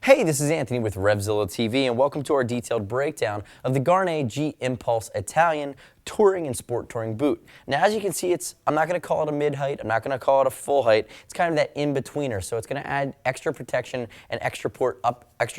Hey, this is Anthony with RevZilla TV, and welcome to our detailed breakdown of the Gaerne G-Impulse Italian touring and sport touring boot. Now, as you can see, I'm not going to call it a mid-height, I'm not going to call it a full height. It's kind of that in-betweener, so it's going to add extra protection and extra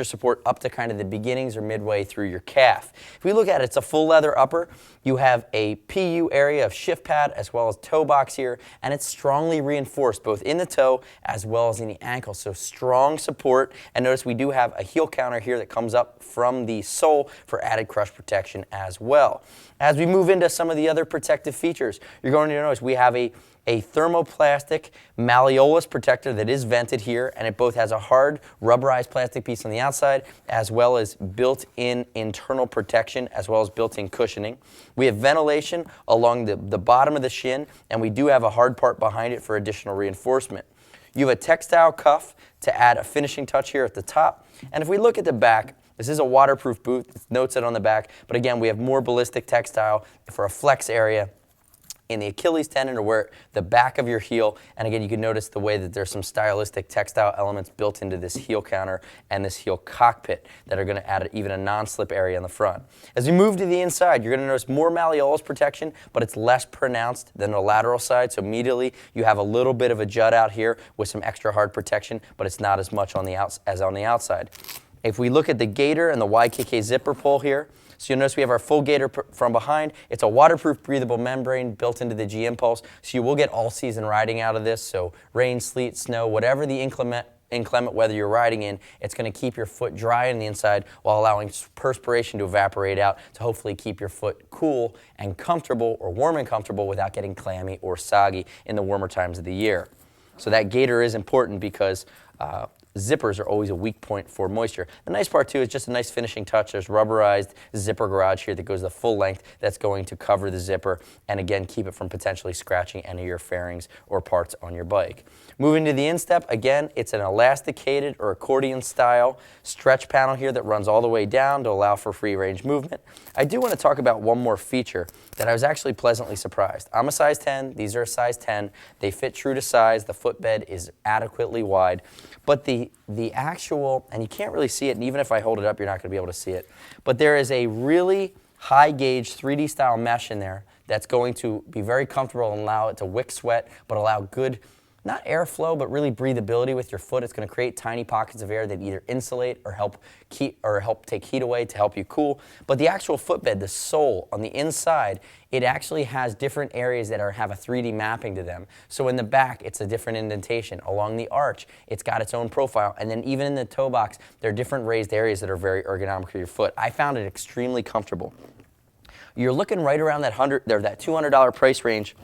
support up to kind of the beginnings or midway through your calf. If we look at it, it's a full leather upper. You have a PU area of shift pad as well as toe box here, and it's strongly reinforced both in the toe as well as in the ankle, so strong support. And notice we do have a heel counter here that comes up from the sole for added crush protection as well. As we move into some of the other protective features, you're going to notice we have a thermoplastic Malleolus Protector that is vented here, and it both has a hard rubberized plastic piece on the outside as well as built-in internal protection as well as built-in cushioning. We have ventilation along the bottom of the shin, and we do have a hard part behind it for additional reinforcement. You have a textile cuff to add a finishing touch here at the top, and if we look at the back, this is a waterproof boot. It notes it on the back, but again, we have more ballistic textile for a flex area in the Achilles tendon or where the back of your heel. And again, you can notice the way that there's some stylistic textile elements built into this heel counter and this heel cockpit that are going to add even a non-slip area in the front. As we move to the inside, you're going to notice more malleolus protection, but it's less pronounced than the lateral side. So immediately you have a little bit of a jut out here with some extra hard protection, but it's not as much on the as on the outside. If we look at the Gaiter and the YKK zipper pull here, so you'll notice we have our full Gaiter from behind. It's a waterproof breathable membrane built into the G-Impulse, so you will get all-season riding out of this. So rain, sleet, snow, whatever the inclement weather you're riding in, it's going to keep your foot dry on the inside while allowing perspiration to evaporate out to hopefully keep your foot cool and comfortable, or warm and comfortable, without getting clammy or soggy in the warmer times of the year. So that Gaiter is important because zippers are always a weak point for moisture. The nice part too is just a nice finishing touch. There's rubberized zipper garage here that goes the full length that's going to cover the zipper and again keep it from potentially scratching any of your fairings or parts on your bike. Moving to the instep, again, it's an elasticated or accordion style stretch panel here that runs all the way down to allow for free range movement. I do want to talk about one more feature that I was actually pleasantly surprised. I'm a size 10, these are a size 10. They fit true to size, the footbed is adequately wide, but the actual, and you can't really see it, and even if I hold it up, you're not going to be able to see it, but there is a really high gauge 3D style mesh in there that's going to be very comfortable and allow it to wick sweat, but allow good, not airflow, but really breathability with your foot. It's going to create tiny pockets of air that either insulate or help take heat away to help you cool. But the actual footbed, the sole on the inside, it actually has different areas that have a 3D mapping to them. So in the back, it's a different indentation. Along the arch, it's got its own profile. And then even in the toe box, there are different raised areas that are very ergonomic for your foot. I found it extremely comfortable. You're looking right around that $200 price range,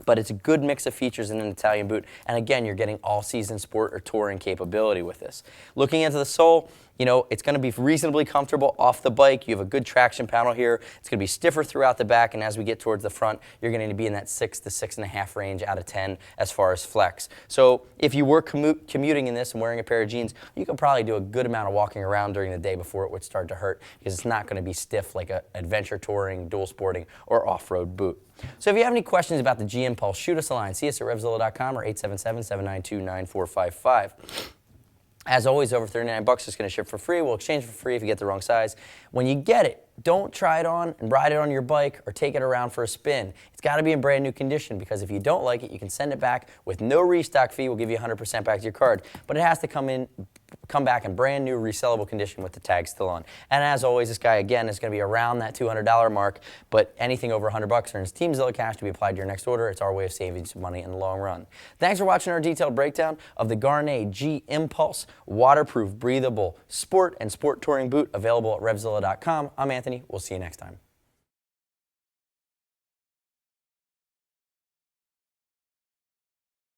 but it's a good mix of features in an Italian boot. And again, you're getting all-season sport or touring capability with this. Looking into the sole, you know, it's going to be reasonably comfortable off the bike. You have a good traction panel here. It's going to be stiffer throughout the back, and as we get towards the front, you're going to be in that 6 to 6.5 range out of 10 as far as flex. So if you were commuting in this and wearing a pair of jeans, you could probably do a good amount of walking around during the day before it would start to hurt, because it's not going to be stiff like an adventure touring, dual sporting, or off-road boot. So if you have any questions about the G-Impulse, shoot us a line. See us at RevZilla.com or 877-792-9455. As always, over $39 is going to ship for free. We'll exchange for free if you get the wrong size. When you get it, don't try it on and ride it on your bike or take it around for a spin. It's got to be in brand new condition, because if you don't like it, you can send it back with no restock fee. We'll give you 100% back to your card. But it has to come back in brand new resellable condition with the tag still on. And as always, this guy again is going to be around that $200 mark, but anything over $100 earns TeamZilla cash to be applied to your next order. It's our way of saving some money in the long run. Thanks for watching our detailed breakdown of the Gaerne G-Impulse waterproof breathable sport and sport touring boot, available at RevZilla.com. I'm Anthony. We'll see you next time.